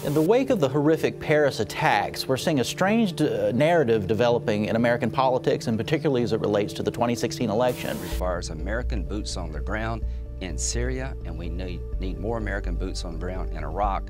In the wake of the horrific Paris attacks, we're seeing a strange narrative developing in American politics, and particularly as it relates to the 2016 election. It requires American boots on the ground in Syria, and we need more American boots on the ground in Iraq.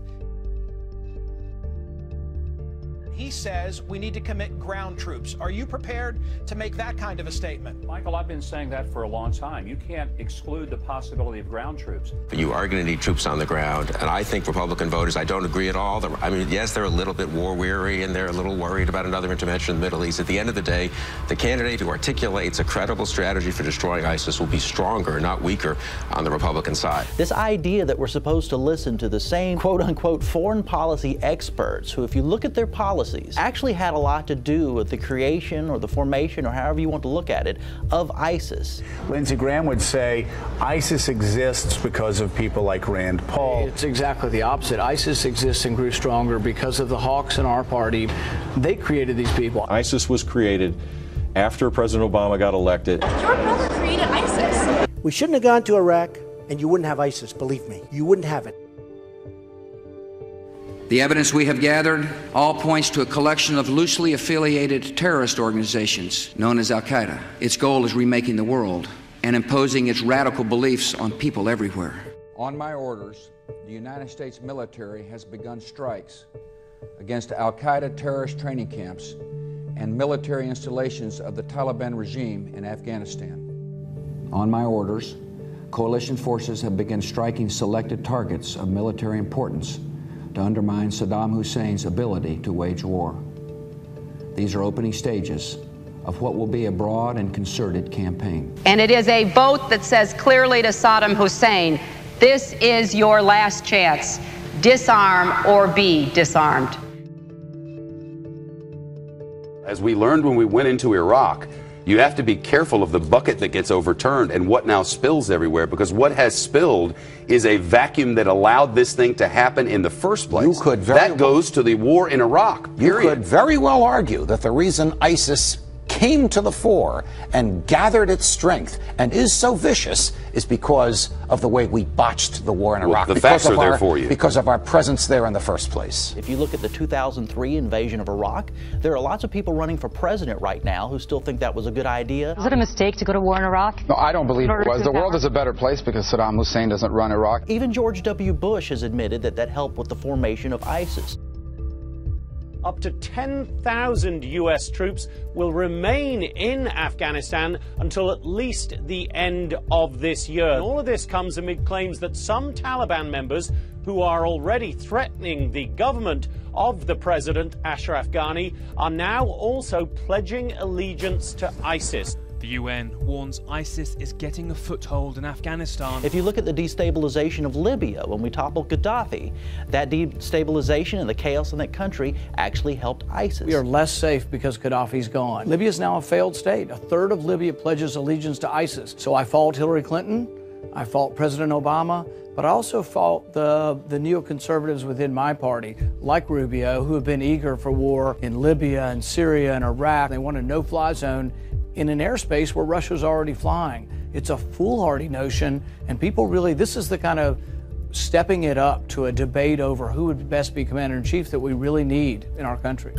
He says we need to commit ground troops. Are you prepared to make that kind of a statement? Michael, I've been saying that for a long time. You can't exclude the possibility of ground troops. You are going to need troops on the ground, and I think Republican voters, I don't agree at all. I mean, yes, they're a little bit war-weary, and they're a little worried about another intervention in the Middle East. At the end of the day, the candidate who articulates a credible strategy for destroying ISIS will be stronger, not weaker, on the Republican side. This idea that we're supposed to listen to the same quote-unquote foreign policy experts who, if you look at their policies, actually had a lot to do with the creation or the formation, or however you want to look at it, of ISIS. Lindsey Graham would say ISIS exists because of people like Rand Paul. It's exactly the opposite. ISIS exists and grew stronger because of the hawks in our party. They created these people. ISIS was created after President Obama got elected. Your brother created ISIS. We shouldn't have gone to Iraq, and you wouldn't have ISIS, believe me. You wouldn't have it. The evidence we have gathered all points to a collection of loosely affiliated terrorist organizations known as Al-Qaeda. Its goal is remaking the world and imposing its radical beliefs on people everywhere. On my orders, the United States military has begun strikes against Al-Qaeda terrorist training camps and military installations of the Taliban regime in Afghanistan. On my orders, coalition forces have begun striking selected targets of military importance to undermine Saddam Hussein's ability to wage war. These are opening stages of what will be a broad and concerted campaign. And it is a vote that says clearly to Saddam Hussein, this is your last chance. Disarm or be disarmed. As we learned when we went into Iraq, you have to be careful of the bucket that gets overturned and what now spills everywhere, because what has spilled is a vacuum that allowed this thing to happen in the first place. That goes to the war in Iraq, period. You could very well argue that the reason ISIS came to the fore and gathered its strength and is so vicious is because of the way we botched the war in Iraq. The facts are there for you. Because of our presence there in the first place. If you look at the 2003 invasion of Iraq, there are lots of people running for president right now who still think that was a good idea. Was it a mistake to go to war in Iraq? No, I don't believe it was. The world is a better place because Saddam Hussein doesn't run Iraq. Even George W. Bush has admitted that that helped with the formation of ISIS. Up to 10,000 U.S. troops will remain in Afghanistan until at least the end of this year. And all of this comes amid claims that some Taliban members who are already threatening the government of the president, Ashraf Ghani, are now also pledging allegiance to ISIS. The UN warns ISIS is getting a foothold in Afghanistan. If you look at the destabilization of Libya when we toppled Gaddafi, that destabilization and the chaos in that country actually helped ISIS. We are less safe because Gaddafi's gone. Libya is now a failed state. A third of Libya pledges allegiance to ISIS. So I fault Hillary Clinton, I fault President Obama, but I also fault the neoconservatives within my party, like Rubio, who have been eager for war in Libya and Syria and Iraq. They want a no-fly zone in an airspace where Russia's already flying. It's a foolhardy notion, and people really, this is the kind of stepping it up to a debate over who would best be commander-in-chief that we really need in our country.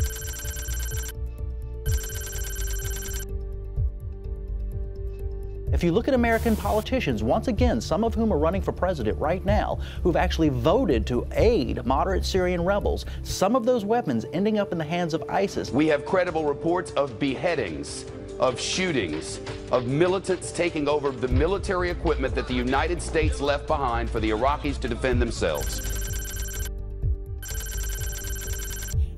If you look at American politicians, once again, some of whom are running for president right now, who've actually voted to aid moderate Syrian rebels, some of those weapons ending up in the hands of ISIS. We have credible reports of beheadings, of shootings, of militants taking over the military equipment that the United States left behind for the Iraqis to defend themselves.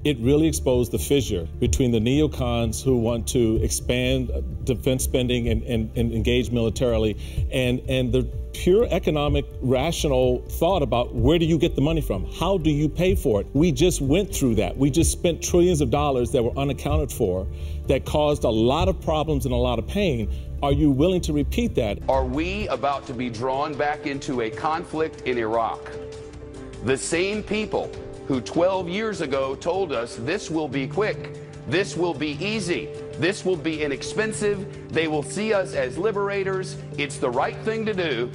It really exposed the fissure between the neocons who want to expand defense spending and engage militarily, and the pure economic, rational thought about where do you get the money from? How do you pay for it? We just went through that. We just spent trillions of dollars that were unaccounted for, that caused a lot of problems and a lot of pain. Are you willing to repeat that? Are we about to be drawn back into a conflict in Iraq? The same people who 12 years ago told us this will be quick, this will be easy, this will be inexpensive, they will see us as liberators, it's the right thing to do,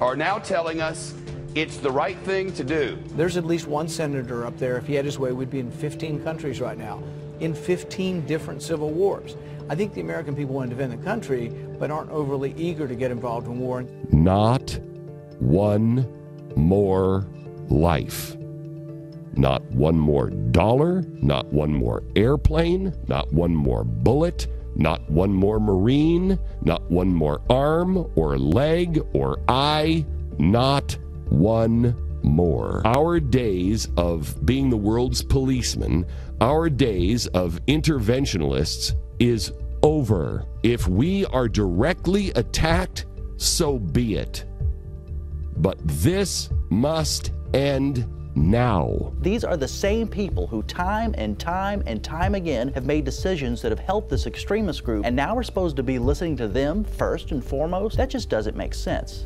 are now telling us It's the right thing to do. There's at least one senator up there, if he had his way, we'd be in 15 countries right now, in 15 different civil wars. I think the American people want to defend the country, but aren't overly eager to get involved in war. Not one more life. Not one more dollar, not one more airplane, not one more bullet, not one more Marine, not one more arm or leg or eye, not one more. Our days of being the world's policeman, our days of interventionalists is over. If we are directly attacked, so be it. But this must end now. These are the same people who time and time and time again have made decisions that have helped this extremist group, and now we're supposed to be listening to them first and foremost? That just doesn't make sense.